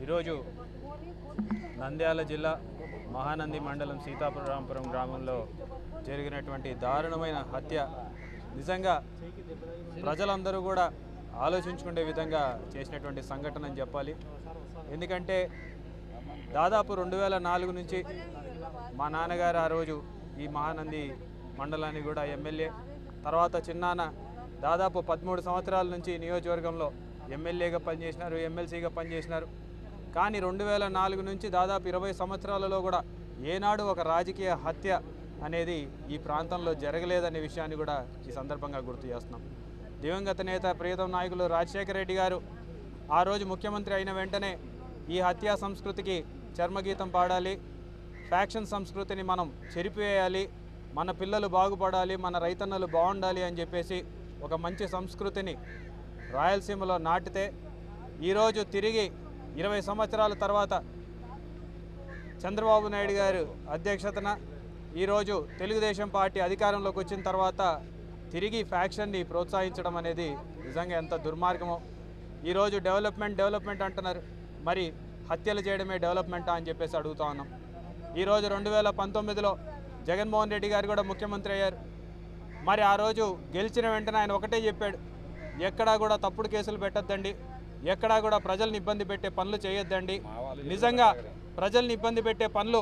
ఈరోజు నంద్యాల జిల్లా మహానంది మండలం సీతారాంపురం గ్రామంలో జరిగినటువంటి దారుణమైన హత్య నిజంగా ప్రజలందరూ కూడా ఆలోచించుకునే విధంగా చేసినటువంటి సంఘటన అని చెప్పాలి. ఎందుకంటే దాదాపు 2004 నుంచి మా నాన్నగారు ఆ రోజు ఈ మహానంది మండలాన్ని కూడా ఎమ్మెల్యే, తర్వాత చిన్నాన్న దాదాపు 13 సంవత్సరాల నుంచి నియోజకవర్గంలో ఎమ్మెల్యేగా పనిచేసినారు, ఎమ్మెల్సీగా పనిచేసినారు. కానీ 2004 నుంచి దాదాపు 20 సంవత్సరాలలో కూడా ఏనాడు ఒక రాజకీయ హత్య అనేది ఈ ప్రాంతంలో జరగలేదనే విషయాన్ని కూడా ఈ సందర్భంగా గుర్తు చేస్తున్నాం. దివంగత నేత ప్రియతమ నాయకులు రాజశేఖర రెడ్డి గారు ఆ రోజు ముఖ్యమంత్రి అయిన వెంటనే ఈ హత్యా సంస్కృతికి చర్మగీతం పాడాలి, ఫ్యాక్షన్ సంస్కృతిని మనం చెరిపివేయాలి, మన పిల్లలు బాగుపడాలి, మన రైతన్నలు బాగుండాలి అని చెప్పేసి ఒక మంచి సంస్కృతిని రాయలసీమలో నాటితే ఈరోజు తిరిగి 20 సంవత్సరాల తర్వాత చంద్రబాబు నాయుడు గారు అధ్యక్షతన ఈరోజు తెలుగుదేశం పార్టీ అధికారంలోకి వచ్చిన తర్వాత తిరిగి ఫ్యాక్షన్ని ప్రోత్సహించడం అనేది నిజంగా ఎంత దుర్మార్గమో. ఈరోజు డెవలప్మెంట్ అంటున్నారు, మరి హత్యలు చేయడమే డెవలప్మెంటా అని చెప్పేసి అడుగుతా ఉన్నాం. ఈరోజు 2019లో జగన్మోహన్ రెడ్డి గారు కూడా ముఖ్యమంత్రి అయ్యారు. మరి ఆ రోజు గెలిచిన వెంటనే ఆయన ఒకటే చెప్పాడు, ఎక్కడా కూడా తప్పుడు కేసులు పెట్టద్దండి, ఎక్కడా కూడా ప్రజల్ని ఇబ్బంది పెట్టే పనులు చేయొద్దండి. నిజంగా ప్రజల్ని ఇబ్బంది పెట్టే పనులు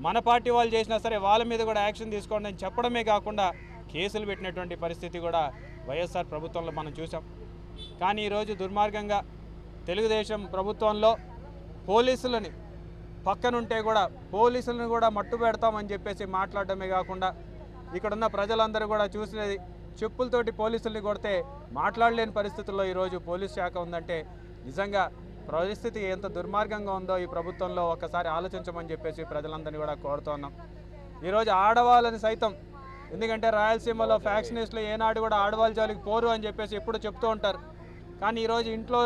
మన పార్టీ వాళ్ళు చేసినా సరే వాళ్ళ మీద కూడా యాక్షన్ తీసుకోండి అని చెప్పడమే కాకుండా కేసులు పెట్టినటువంటి పరిస్థితి కూడా వైఎస్ఆర్ ప్రభుత్వంలో మనం చూసాం. కానీ ఈరోజు దుర్మార్గంగా తెలుగుదేశం ప్రభుత్వంలో పోలీసులని పక్కనుంటే కూడా పోలీసులను కూడా మట్టు పెడతామని చెప్పేసి మాట్లాడడమే కాకుండా ఇక్కడున్న ప్రజలందరూ కూడా చూసినది చెప్పులతోటి పోలీసుల్ని కొడితే మాట్లాడలేని పరిస్థితుల్లో ఈరోజు పోలీస్ శాఖ ఉందంటే నిజంగా పరిస్థితి ఎంత దుర్మార్గంగా ఉందో ఈ ప్రభుత్వంలో ఒక్కసారి ఆలోచించమని చెప్పేసి ప్రజలందరినీ కూడా కోరుతున్నాం. ఈరోజు ఆడవాళ్ళని సైతం, ఎందుకంటే రాయలసీమలో ఫ్యాక్షనిస్టులు ఏనాడు కూడా ఆడవాళ్ళ జోలికి పోరు అని చెప్పేసి ఎప్పుడు చెప్తూ ఉంటారు. కానీ ఈరోజు ఇంట్లో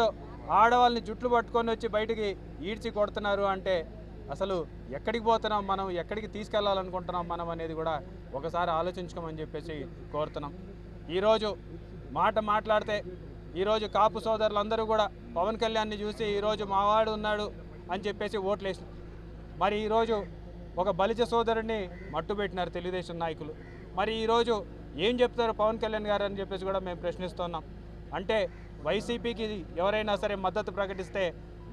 ఆడవాళ్ళని జుట్లు పట్టుకొని వచ్చి బయటికి ఈడ్చి కొడుతున్నారు అంటే అసలు ఎక్కడికి పోతున్నాం మనం, ఎక్కడికి తీసుకెళ్లాలనుకుంటున్నాం మనం అనేది కూడా ఒకసారి ఆలోచించుకోమని చెప్పేసి కోరుతున్నాం. ఈరోజు మాట్లాడితే ఈరోజు కాపు సోదరులందరూ కూడా పవన్ కళ్యాణ్ని చూసి ఈరోజు మావాడు ఉన్నాడు అని చెప్పేసి ఓట్లేసినారు. మరి ఈరోజు ఒక బలిజ సోదరుడిని మట్టుబెట్టినారు తెలుగుదేశం నాయకులు. మరి ఈరోజు ఏం చెప్తారు పవన్ కళ్యాణ్ గారు అని చెప్పేసి కూడా మేము ప్రశ్నిస్తున్నాం. అంటే వైసీపీకి ఎవరైనా సరే మద్దతు ప్రకటిస్తే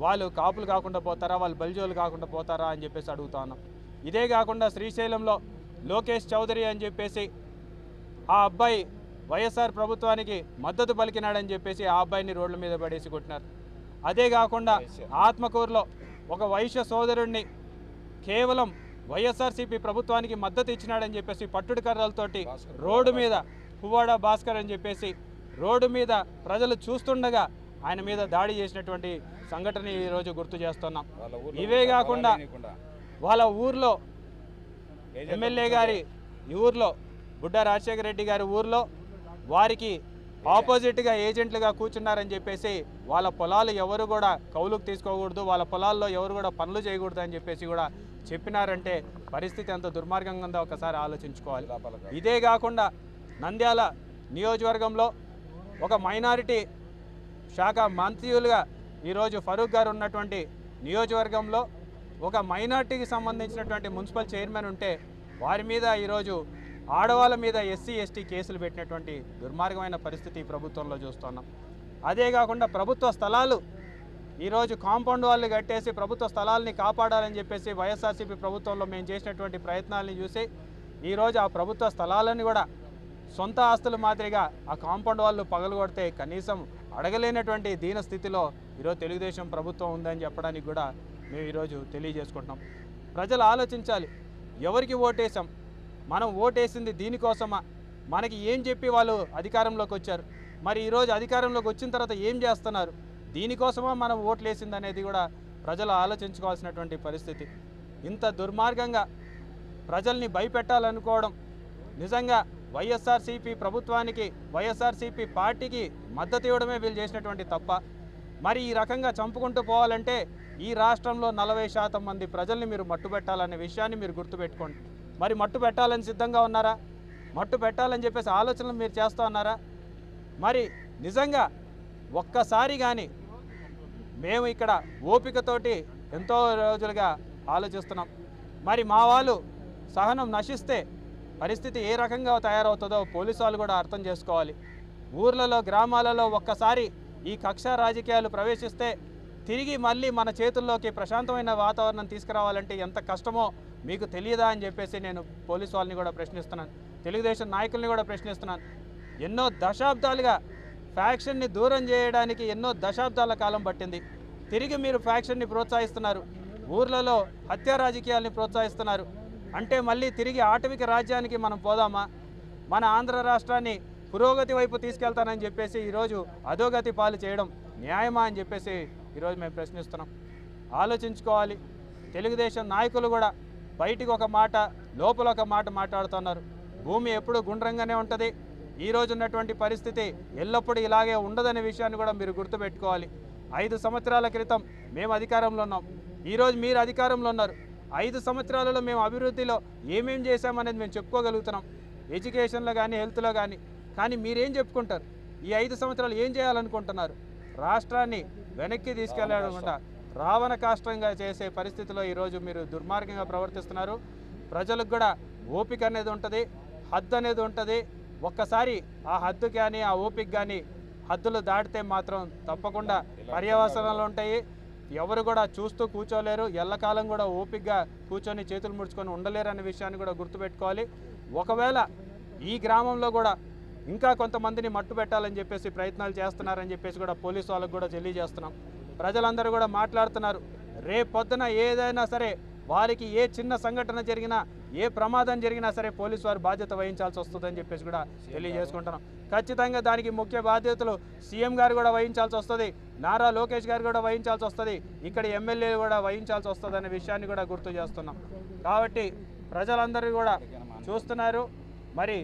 వాళ్ళు కాపులు కాకుండా పోతారా, వాళ్ళు బలిజోలు కాకుండా పోతారా అని చెప్పేసి అడుగుతా ఉన్నాం. ఇదే కాకుండా శ్రీశైలంలో లోకేష్ చౌదరి అని చెప్పేసి ఆ అబ్బాయి వైఎస్ఆర్ ప్రభుత్వానికి మద్దతు పలికినాడని చెప్పేసి ఆ అబ్బాయిని రోడ్ల మీద పడేసి కొట్టినారు. అదే కాకుండా ఆత్మకూరులో ఒక వైశ్య సోదరుడిని కేవలం వైఎస్ఆర్సీపీ ప్రభుత్వానికి మద్దతు ఇచ్చినాడని చెప్పేసి పట్టుడు కర్రలతోటి రోడ్డు మీద పువ్వాడ భాస్కర్ అని చెప్పేసి రోడ్డు మీద ప్రజలు చూస్తుండగా ఆయన మీద దాడి చేసినటువంటి సంఘటన ఈరోజు గుర్తు చేస్తున్నాం. ఇవే కాకుండా వాళ్ళ ఊర్లో ఎమ్మెల్యే గారి ఊర్లో బుడ్డా రాజశేఖర రెడ్డి గారి ఊర్లో వారికి ఆపోజిట్గా ఏజెంట్లుగా కూర్చున్నారని చెప్పేసి వాళ్ళ పొలాలు ఎవరు కూడా కౌలుకు తీసుకోకూడదు, వాళ్ళ పొలాల్లో ఎవరు కూడా పనులు చేయకూడదు అని చెప్పేసి కూడా చెప్పినారంటే పరిస్థితి ఎంత దుర్మార్గంగా ఉందో ఒకసారి ఆలోచించుకోవాలి. ఇదే కాకుండా నంద్యాల నియోజకవర్గంలో ఒక మైనారిటీ శాఖ మంత్రులుగా ఈరోజు ఫరూక్ గారు ఉన్నటువంటి నియోజకవర్గంలో ఒక మైనారిటీకి సంబంధించినటువంటి మున్సిపల్ చైర్మన్ ఉంటే వారి మీద ఈరోజు ఆడవాళ్ళ మీద ఎస్సీ ఎస్టీ కేసులు పెట్టినటువంటి దుర్మార్గమైన పరిస్థితి ఈ ప్రభుత్వంలో చూస్తున్నాం. అదే కాకుండా ప్రభుత్వ స్థలాలు ఈరోజు కాంపౌండ్ వాళ్ళు కట్టేసి ప్రభుత్వ స్థలాలని కాపాడాలని చెప్పేసి వైఎస్ఆర్సీపీ ప్రభుత్వంలో మేము చేసినటువంటి ప్రయత్నాలను చూసి ఈరోజు ఆ ప్రభుత్వ స్థలాలను కూడా సొంత ఆస్తుల మాదిరిగా ఆ కాంపౌండ్ వాళ్ళు పగలగొడితే కనీసం అడగలేనటువంటి దీన స్థితిలో ఈరోజు తెలుగుదేశం ప్రభుత్వం ఉందని చెప్పడానికి కూడా మేము ఈరోజు తెలియజేసుకుంటున్నాం. ప్రజలు ఆలోచించాలి, ఎవరికి ఓటేసాం, మనం ఓటేసింది దీనికోసమా, మనకి ఏం చెప్పి వాళ్ళు అధికారంలోకి వచ్చారు, మరి ఈరోజు అధికారంలోకి వచ్చిన తర్వాత ఏం చేస్తున్నారు, దీనికోసమా మనం ఓట్లేసింది అనేది కూడా ప్రజలు ఆలోచించుకోవాల్సినటువంటి పరిస్థితి. ఇంత దుర్మార్గంగా ప్రజల్ని భయపెట్టాలనుకోవడం నిజంగా వైఎస్ఆర్సీపీ ప్రభుత్వానికి వైఎస్ఆర్సీపీ పార్టీకి మద్దతు ఇవ్వడమే వీళ్ళు చేసినటువంటి తప్ప. మరి ఈ రకంగా చంపుకుంటూ పోవాలంటే ఈ రాష్ట్రంలో 40% మంది ప్రజల్ని మీరు మట్టుబెట్టాలనే విషయాన్ని మీరు గుర్తుపెట్టుకోండి. మరి మట్టు పెట్టాలని సిద్ధంగా ఉన్నారా? మట్టు పెట్టాలని చెప్పేసి ఆలోచనలు మీరు చేస్తూ ఉన్నారా? మరి నిజంగా ఒక్కసారి కానీ మేము ఇక్కడ ఓపికతోటి ఎంతో రోజులుగా ఆలోచిస్తున్నాం. మరి మా వాళ్ళు సహనం నశిస్తే పరిస్థితి ఏ రకంగా తయారవుతుందో పోలీసు వాళ్ళు కూడా అర్థం చేసుకోవాలి. ఊర్లలో గ్రామాలలో ఒక్కసారి ఈ కక్ష రాజకీయాలు ప్రవేశిస్తే తిరిగి మళ్ళీ మన చేతుల్లోకి ప్రశాంతమైన వాతావరణం తీసుకురావాలంటే ఎంత కష్టమో మీకు తెలియదా అని చెప్పేసి నేను పోలీసు వాళ్ళని కూడా ప్రశ్నిస్తున్నాను, తెలుగుదేశం నాయకుల్ని కూడా ప్రశ్నిస్తున్నాను. ఎన్నో దశాబ్దాలుగా ఫ్యాక్షన్ని దూరం చేయడానికి ఎన్నో దశాబ్దాల కాలం పట్టింది. తిరిగి మీరు ఫ్యాక్షన్ని ప్రోత్సహిస్తున్నారు, ఊర్లలో హత్య రాజకీయాల్ని ప్రోత్సహిస్తున్నారు. అంటే మళ్ళీ తిరిగి ఆటవిక రాజ్యానికి మనం పోదామా? మన ఆంధ్ర రాష్ట్రాన్ని పురోగతి వైపు తీసుకెళ్తానని చెప్పేసి ఈరోజు అధోగతి పాలు చేయడం న్యాయమా అని చెప్పేసి ఈరోజు మేము ప్రశ్నిస్తున్నాం. ఆలోచించుకోవాలి. తెలుగుదేశం నాయకులు కూడా బయటికి ఒక మాట లోపల ఒక మాట మాట్లాడుతున్నారు. భూమి ఎప్పుడు గుండ్రంగానే ఉంటుంది, ఈరోజు ఉన్నటువంటి పరిస్థితి ఎల్లప్పుడూ ఇలాగే ఉండదనే విషయాన్ని కూడా మీరు గుర్తుపెట్టుకోవాలి. 5 సంవత్సరాల క్రితం మేము అధికారంలో ఉన్నాం, ఈరోజు మీరు అధికారంలో ఉన్నారు. 5 సంవత్సరాలలో మేము అభివృద్ధిలో ఏమేం చేశామనేది మేము చెప్పుకోగలుగుతున్నాం, ఎడ్యుకేషన్లో కానీ హెల్త్లో కానీ మీరేం చెప్పుకుంటారు? ఈ 5 సంవత్సరాలు ఏం చేయాలనుకుంటున్నారు? రాష్ట్రాన్ని వెనక్కి తీసుకెళ్లకుండా రావణ కాష్టంగా చేసే పరిస్థితిలో ఈరోజు మీరు దుర్మార్గంగా ప్రవర్తిస్తున్నారు. ప్రజలకు కూడా ఓపిక అనేది ఉంటుంది, హద్దు అనేది ఉంటుంది. ఒక్కసారి ఆ హద్దు కానీ ఆ ఓపిక కానీ హద్దులు దాటితే మాత్రం తప్పకుండా పర్యవసనాలు ఉంటాయి. ఎవరు కూడా చూస్తూ కూర్చోలేరు, ఎల్లకాలం కూడా ఓపికగా కూర్చొని చేతులు ముడుచుకొని ఉండలేరు అనే విషయాన్ని కూడా గుర్తుపెట్టుకోవాలి. ఒకవేళ ఈ గ్రామంలో కూడా ఇంకా కొంతమందిని మట్టు పెట్టాలని చెప్పేసి ప్రయత్నాలు చేస్తున్నారని చెప్పేసి కూడా పోలీసు వాళ్ళకు కూడా తెలియజేస్తున్నాం. ప్రజలందరూ కూడా మాట్లాడుతున్నారు, రేపొద్దున ఏదైనా సరే వారికి ఏ చిన్న సంఘటన జరిగినా ఏ ప్రమాదం జరిగినా సరే పోలీసు వారు బాధ్యత వహించాల్సి వస్తుందని చెప్పేసి కూడా తెలియజేసుకుంటున్నాం. ఖచ్చితంగా దానికి ముఖ్య బాధ్యతలు సీఎం గారు కూడా వహించాల్సి వస్తుంది, నారా లోకేష్ గారు కూడా వహించాల్సి వస్తుంది, ఇక్కడ ఎమ్మెల్యేలు కూడా వహించాల్సి వస్తుంది అనే విషయాన్ని కూడా గుర్తు చేస్తున్నాం. కాబట్టి ప్రజలందరూ కూడా చూస్తున్నారు. మరి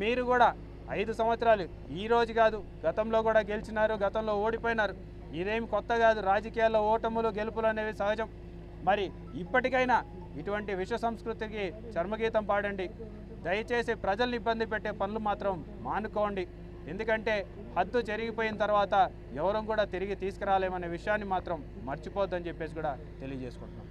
మీరు కూడా 5 సంవత్సరాలు ఈ రోజు కాదు, గతంలో కూడా గెలిచినారు, గతంలో ఓడిపోయినారు. ఇదేమి కొత్త కాదు, రాజకీయాల్లో ఓటములు గెలుపులు అనేవి సహజం. మరి ఇప్పటికైనా ఇటువంటి విష సంస్కృతికి చర్మగీతం పాడండి. దయచేసి ప్రజల్ని ఇబ్బంది పెట్టే పనులు మాత్రం మానుకోండి. ఎందుకంటే హద్దు జరిగిపోయిన తర్వాత ఎవరం కూడా తిరిగి తీసుకురాలేమనే విషయాన్ని మాత్రం మర్చిపోద్దని చెప్పేసి కూడా తెలియజేసుకుంటున్నాం.